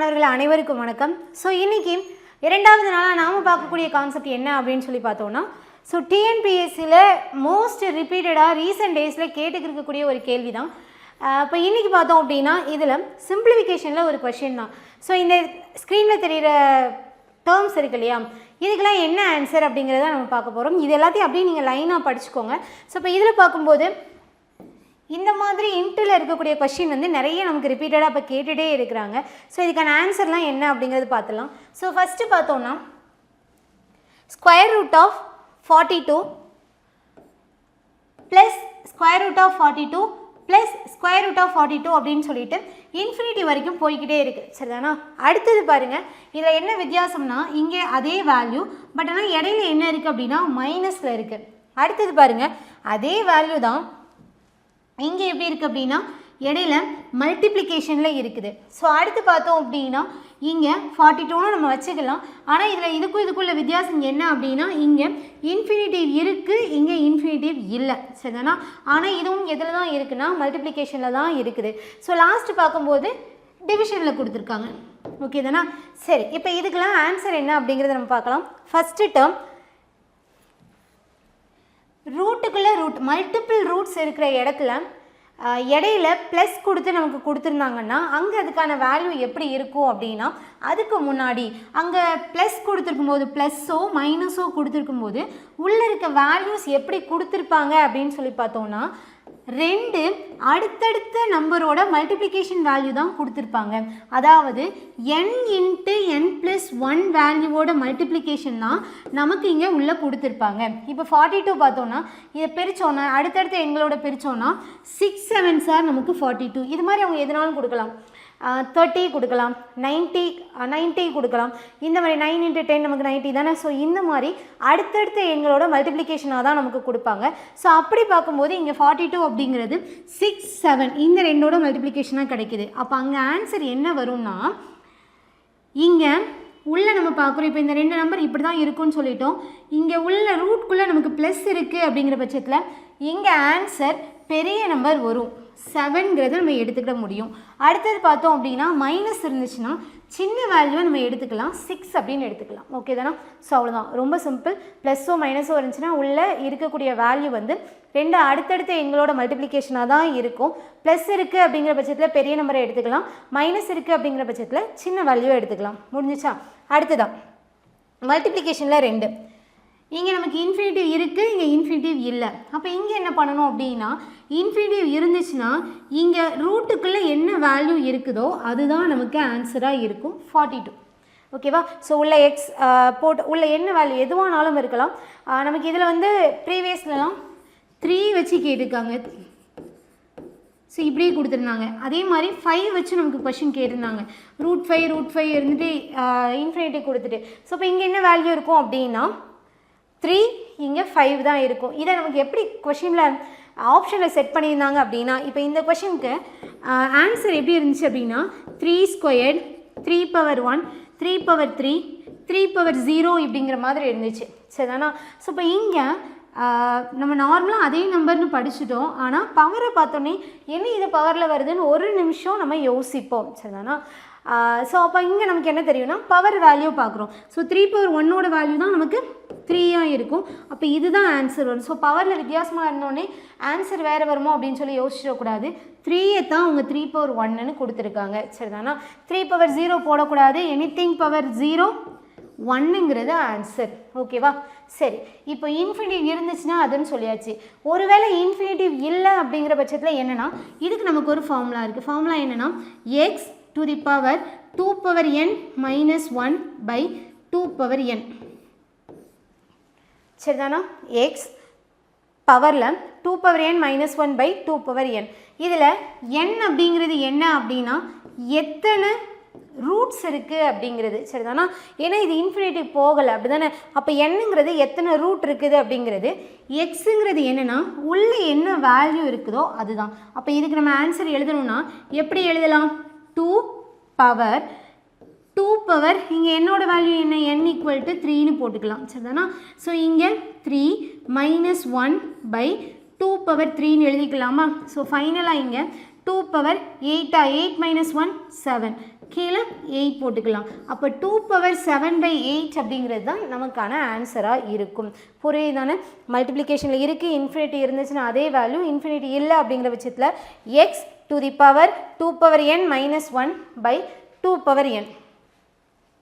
மாணவர்கள் அனைவருக்கும் வணக்கம். ஸோ இன்றைக்கி இரண்டாவது நாளாக நாம் பார்க்கக்கூடிய கான்செப்ட் என்ன அப்படின்னு சொல்லி பார்த்தோன்னா, ஸோ டிஎன்பிஎஸ்சியில் மோஸ்ட் ரிப்பீட்டடாக ரீசெண்ட் டேஸில் கேட்டுக்கிருக்கக்கூடிய ஒரு கேள்வி தான். இப்போ இன்றைக்கி பார்த்தோம் அப்படின்னா இதில் சிம்பிளிஃபிகேஷனில் ஒரு கொஷின் தான். ஸோ இந்த ஸ்க்ரீனில் தெரிகிற டேர்ம்ஸ் இருக்கு இல்லையா, இதுக்கெல்லாம் என்ன ஆன்சர் அப்படிங்கிறத நம்ம பார்க்க போகிறோம். இது எல்லாத்தையும் அப்படியே நீங்கள் லைனாக படிச்சுக்கோங்க. ஸோ இப்போ இதில் பார்க்கும்போது இந்த மாதிரி இன்ட்டில் இருக்கக்கூடிய கொஷின் வந்து நிறைய நமக்கு ரிப்பீட்டடாக இப்போ கேட்டுகிட்டே இருக்கிறாங்க. ஸோ இதுக்கான ஆன்சர்லாம் என்ன அப்படிங்கிறது பார்த்துலாம். ஸோ ஃபஸ்ட்டு பார்த்தோன்னா square root of 42 plus square root of 42 plus square root of 42 அப்படின்னு சொல்லிட்டு இன்ஃபினிட்டி வரைக்கும் போய்கிட்டே இருக்குது. சரிதானா? அடுத்தது பாருங்கள், இதில் என்ன வித்தியாசம்னா இங்கே அதே வேல்யூ, பட் ஆனால் இடையில என்ன இருக்குது அப்படின்னா மைனஸில் இருக்குது. அடுத்தது பாருங்கள், அதே வேல்யூ தான் இங்கே எப்படி இருக்குது அப்படின்னா இடையில மல்டிப்ளிகேஷனில் இருக்குது. ஸோ அடுத்து பார்த்தோம் அப்படின்னா இங்கே 42 நம்ம வச்சுக்கலாம். ஆனால் இதில் இதுக்குள்ள வித்தியாசம் என்ன அப்படின்னா இங்கே இன்ஃபினிட்டிவ் இருக்குது, இங்கே இன்ஃபினிட்டிவ் இல்லை. சரிதானா? ஆனால் இதுவும் எதில் தான் இருக்குன்னா மல்டிப்ளிகேஷனில் தான் இருக்குது. ஸோ லாஸ்ட்டு பார்க்கும்போது டிவிஷனில் கொடுத்துருக்காங்க. ஓகே தானா? சரி, இப்போ இதுக்கெல்லாம் ஆன்சர் என்ன அப்படிங்கிறத நம்ம பார்க்கலாம். ஃபஸ்ட்டு டேர்ம் ரூட்டுக்குள்ளே ரூட் மல்டிபிள் ரூட்ஸ் இருக்கிற இடத்துல இடையில ப்ளஸ் கொடுத்து நமக்கு கொடுத்துருந்தாங்கன்னா அங்கே அதுக்கான வேல்யூ எப்படி இருக்கும் அப்படின்னா, அதுக்கு முன்னாடி அங்கே ப்ளஸ் கொடுத்துருக்கும் போது ப்ளஸ்ஸோ மைனஸோ கொடுத்துருக்கும் போது உள்ளே இருக்க வேல்யூஸ் எப்படி கொடுத்துருப்பாங்க அப்படின்னு சொல்லி பார்த்தோன்னா, ரெண்டு அடுத்தடுத்த நம்பரோட மல்டிப்ளிகேஷன் வேல்யூ தான் கொடுத்துருப்பாங்க. அதாவது n இன்ட்டு n+1 வேல்யூவோட மல்டிப்ளிகேஷன் தான் நமக்கு இங்கே உள்ளே கொடுத்துருப்பாங்க. இப்போ 42 பார்த்தோன்னா இதை பிரித்தோன்னா அடுத்தடுத்த எங்களோட பிரித்தோன்னா 6 7s நமக்கு 42. இது மாதிரி அவங்க எதுனாலும் கொடுக்கலாம். 30 கொடுக்கலாம், 90 கொடுக்கலாம். இந்த மாதிரி 9 × 10 நமக்கு 90 தானே. ஸோ இந்த மாதிரி அடுத்தடுத்த எங்களோட மல்டிப்ளிகேஷனாக தான் நமக்கு கொடுப்பாங்க. ஸோ அப்படி பார்க்கும்போது இங்கே 42 அப்படிங்கிறது 6 7 இந்த ரெண்டோட மல்டிப்ளிகேஷனாக கிடைக்கிது. அப்போ அங்கே ஆன்சர் என்ன வரும்னா, இங்கே உள்ளே நம்ம பார்க்குறோம். இப்போ இந்த ரெண்டு நம்பர் இப்படி தான் இருக்குன்னு சொல்லிட்டோம். இங்கே உள்ள ரூட்குள்ளே நமக்கு ப்ளஸ் இருக்குது அப்படிங்கிற பட்சத்தில் இங்கே ஆன்சர் பெரிய நம்பர் வரும். 7ங்கிறத நம்ம எடுத்துக்கிட முடியும். அடுத்தது பார்த்தோம் அப்படின்னா மைனஸ் இருந்துச்சுன்னா சின்ன வேல்யூவை நம்ம எடுத்துக்கலாம், 6 அப்படின்னு எடுத்துக்கலாம். ஓகே தானே? ஸோ அவ்வளோதான், ரொம்ப சிம்பிள். ப்ளஸ்ஸோ மைனஸோ இருந்துச்சுன்னா உள்ளே இருக்கக்கூடிய வேல்யூ வந்து ரெண்டு அடுத்தடுத்த எங்களோட மல்டிப்ளிகேஷனாக தான் இருக்கும். ப்ளஸ் இருக்குது அப்படிங்கிற பட்சத்தில் பெரிய நம்பரை எடுத்துக்கலாம், மைனஸ் இருக்குது அப்படிங்கிற பட்சத்தில் சின்ன வேல்யூவை எடுத்துக்கலாம். முடிஞ்சிச்சா? அடுத்ததான் மல்டிப்ளிகேஷனில் 2 இங்கே நமக்கு இன்ஃபினிட்டிவ் இருக்குது, இங்கே இன்ஃபினிட்டிவ் இல்லை. அப்போ இங்கே என்ன பண்ணணும் அப்படின்னா, இன்ஃபினிட்டிவ் இருந்துச்சுன்னா இங்கே ரூட்டுக்குள்ளே என்ன வேல்யூ இருக்குதோ அதுதான் நமக்கு ஆன்சராக இருக்கும் 42. ஓகேவா? ஸோ உள்ள எக்ஸ் போட்டு உள்ள என்ன வேல்யூ எதுவானாலும் இருக்கலாம். நமக்கு இதில் வந்து ப்ரீவியஸ்லாம் 3 வச்சு கேட்டிருக்காங்க. ஸோ இப்படியே கொடுத்துருந்தாங்க. அதே மாதிரி 5 வச்சு நமக்கு கொஷின் கேட்டிருந்தாங்க. √5 இருந்துட்டு இன்ஃபினிட்டிவ் கொடுத்துட்டு. ஸோ இப்போ இங்கே என்ன வேல்யூ இருக்கும் அப்படின்னா 3, இங்கே 5 தான் இருக்கும். இதை நமக்கு எப்படி கொஷினில் ஆப்ஷனில் செட் பண்ணியிருந்தாங்க அப்படின்னா, இப்போ இந்த கொஷினுக்கு ஆன்சர் எப்படி இருந்துச்சு அப்படின்னா 3² 3^1 3^3 3/0 இப்படிங்கிற மாதிரி இருந்துச்சு. சரிதானா? ஸோ இப்போ இங்கே நம்ம நார்மலாக அதே நம்பர்னு படிச்சுட்டோம். ஆனால் பவரை பார்த்தோன்னே என்ன இது பவரில் வருதுன்னு ஒரு நிமிஷம் நம்ம யோசிப்போம். சரிதானா? ஸோ அப்போ இங்கே நமக்கு என்ன தெரியும்னா பவர் வேல்யூ பார்க்குறோம். ஸோ 3/1 வேல்யூ தான் நமக்கு 3 இருக்கும். அப்போ இதுதான் ஆன்சர் வரும். ஸோ பவரில் வித்தியாசமாக இருந்தோடனே ஆன்சர் வேறு வருமோ அப்படின்னு சொல்லி யோசிச்சிடக்கூடாது. 3 தான் அவங்க 3/1ன்னு கொடுத்துருக்காங்க. சரிதானா? 3/0 போடக்கூடாது. எனிதிங் பவர் 0 1ங்கிறது ஆன்சர். ஓகேவா? சரி, இப்போ இன்ஃபினிட்டிவ் இருந்துச்சுன்னா அதுன்னு சொல்லியாச்சு. ஒருவேளை இன்ஃபினிட்டிவ் இல்லை அப்படிங்கிற பட்சத்தில் என்னென்னா இதுக்கு நமக்கு ஒரு ஃபார்முலா இருக்குது. ஃபார்முலா என்னென்னா x⁴ - 2n/2n. சரிதானா? எக்ஸ் பவரில் 2n - 1/2n. இதில் n அப்படிங்கிறது என்ன அப்படின்னா எத்தனை ரூட்ஸ் இருக்குது அப்படிங்கிறது. சரிதானா? ஏன்னா இது இன்ஃபினிட்டிவ் போகலை அப்படி தானே. அப்போ என்னங்கிறது எத்தனை ரூட் இருக்குது அப்படிங்கிறது. எக்ஸுங்கிறது என்னென்னா உள்ளே என்ன வேல்யூ இருக்குதோ அதுதான். அப்போ இதுக்கு நம்ம ஆன்சர் எழுதணும்னா எப்படி எழுதலாம்? 2 இங்கே என்னோட வேல்யூ என்ன? n = 3ன்னு போட்டுக்கலாம். சரிதானா? ஸோ இங்கே 3 - 1/2/3ன்னு எழுதிக்கலாமா? ஸோ ஃபைனலாக இங்கே 2 power 8 8 minus 1 7 கீழே 8 போட்டுக்கலாம். அப்போ 2^7/8 அப்படிங்கிறது தான் நமக்கான ஆன்சராக இருக்கும். புரியுதானே? மல்டிப்ளிகேஷனில் இருக்குது, இன்ஃபினிட்டி இருந்துச்சுன்னா அதே வேல்யூ, இன்ஃபினிட்டி இல்லை அப்படிங்கிற பட்சத்தில் X to the power 2n - 1/2n.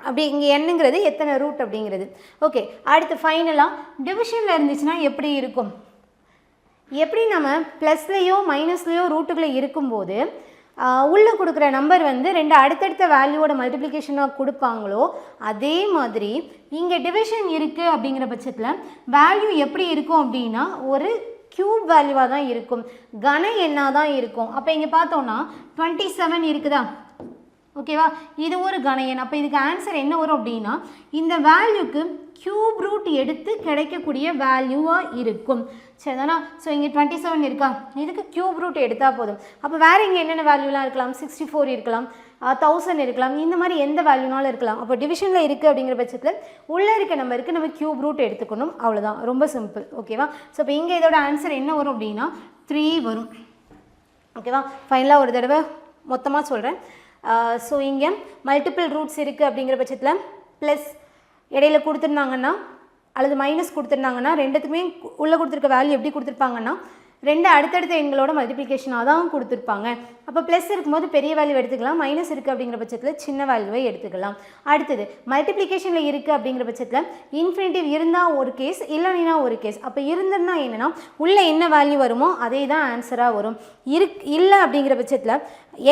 அப்படி இங்கே என்னங்கிறது எத்தனை ரூட் அப்படிங்கிறது. ஓகே, அடுத்து ஃபைனலாக டிவிஷனில் இருந்துச்சுன்னா எப்படி இருக்கும்? எப்படி நம்ம ப்ளஸ்லேயோ மைனஸ்லேயோ ரூட்டுகளை இருக்கும்போது உள்ளே கொடுக்குற நம்பர் வந்து ரெண்டு அடுத்தடுத்த வேல்யூவோட மல்டிப்ளிகேஷனாக கொடுப்பாங்களோ அதே மாதிரி இங்கே டிவிஷன் இருக்குது அப்படிங்கிற பட்சத்தில் வேல்யூ எப்படி இருக்கும் அப்படின்னா ஒரு க்யூப் வேல்யூவாக தான் இருக்கும், கன எண்ணாக தான் இருக்கும். அப்போ இங்கே பார்த்தோன்னா 27 இருக்குதா? ஓகேவா? இது ஒரு கன எண். அப்போ இதுக்கு ஆன்சர் என்ன வரும் அப்படின்னா இந்த வேல்யூக்கு க்யூப் ரூட் எடுத்து கிடைக்கக்கூடிய வேல்யூவாக இருக்கும். சரிதானா? ஸோ இங்கே 27 இருக்கா, இதுக்கு க்யூப் ரூட் எடுத்தால் போதும். அப்போ வேறு இங்கே என்னென்ன வேல்யூலாம் இருக்கலாம்? 64 இருக்கலாம், 1000 இருக்கலாம், இந்த மாதிரி எந்த வேல்யூனாலும் இருக்கலாம். அப்போ டிவிஷனில் இருக்குது அப்படிங்கிற பட்சத்தில் உள்ளே இருக்க நம்பருக்கு நம்ம க்யூப் ரூட் எடுத்துக்கணும், அவ்வளோதான். ரொம்ப சிம்பிள். ஓகேவா? ஸோ இப்போ இங்கே இதோட ஆன்சர் என்ன வரும் அப்படின்னா 3 வரும். ஓகேவா? ஃபைனலாக ஒரு தடவை மொத்தமாக சொல்கிறேன். ஸோ இங்கே மல்டிபிள் ரூட்ஸ் இருக்குது அப்படிங்கிற பட்சத்தில் ப்ளஸ் இடையில கொடுத்துருந்தாங்கன்னா அல்லது மைனஸ் கொடுத்துருந்தாங்கன்னா ரெண்டுத்துக்குமே உள்ளே கொடுத்துருக்க வேல்யூ எப்படி கொடுத்துருப்பாங்கன்னா ரெண்டு அடுத்தடுத்த எண்களோட மல்டிப்ளிகேஷனாக தான் கொடுத்துருப்பாங்க. அப்போ ப்ளஸ் இருக்கும்போது பெரிய வேல்யூ எடுத்துக்கலாம், மைனஸ் இருக்குது அப்படிங்கிற பட்சத்தில் சின்ன வேல்யூவை எடுத்துக்கலாம். அடுத்தது மல்டிப்ளிகேஷனில் இருக்குது அப்படிங்கிற பட்சத்தில் இன்ஃபினிட்டிவ் இருந்தால் ஒரு கேஸ், இல்லைனா ஒரு கேஸ். அப்போ இருந்ததுன்னா என்னென்னா உள்ளே என்ன வேல்யூ வருமோ அதே தான் ஆன்சராக வரும். இல்லை அப்படிங்கிற பட்சத்தில்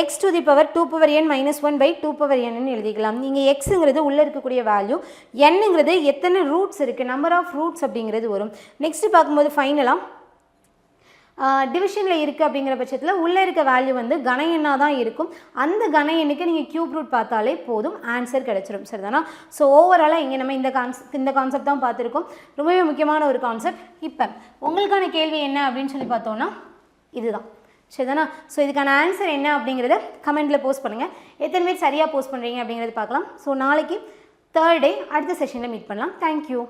X to the power 2n - 1/2n எழுதிக்கலாம். நீங்கள் எக்ஸுங்கிறது உள்ளே இருக்கக்கூடிய வேல்யூ, என்னங்கிறது எத்தனை ரூட்ஸ் இருக்குது, நம்பர் ஆஃப் ரூட்ஸ் அப்படிங்கிறது வரும். நெக்ஸ்ட்டு பார்க்கும்போது ஃபைனலாக டிவிஷனில் இருக்குது அப்படிங்கிற பட்சத்தில் உள்ளே இருக்க வேல்யூ வந்து கன எண்ணாக தான் இருக்கும். அந்த கன எண்ணுக்கு நீங்கள் க்யூப் ரூட் பார்த்தாலே போதும், ஆன்சர் கிடச்சிடும். சரிதானா? ஸோ ஓவராலாக இங்கே நம்ம இந்த கான்செப்ட் தான் பார்த்துருக்கோம். ரொம்பவே முக்கியமான ஒரு கான்செப்ட். இப்போ உங்களுக்கான கேள்வி என்ன அப்படின்னு சொல்லி பார்த்தோன்னா இதுதான். சரிதானா? ஸோ இதுக்கான ஆன்சர் என்ன அப்படிங்கிறத கமெண்ட்டில் போஸ்ட் பண்ணுங்கள். எத்தனை பேர் சரியாக போஸ்ட் பண்ணுறீங்க அப்படிங்கிறத பார்க்கலாம். ஸோ நாளைக்கு 3rd டே அடுத்த செஷனில் மீட் பண்ணலாம். தேங்க்யூ.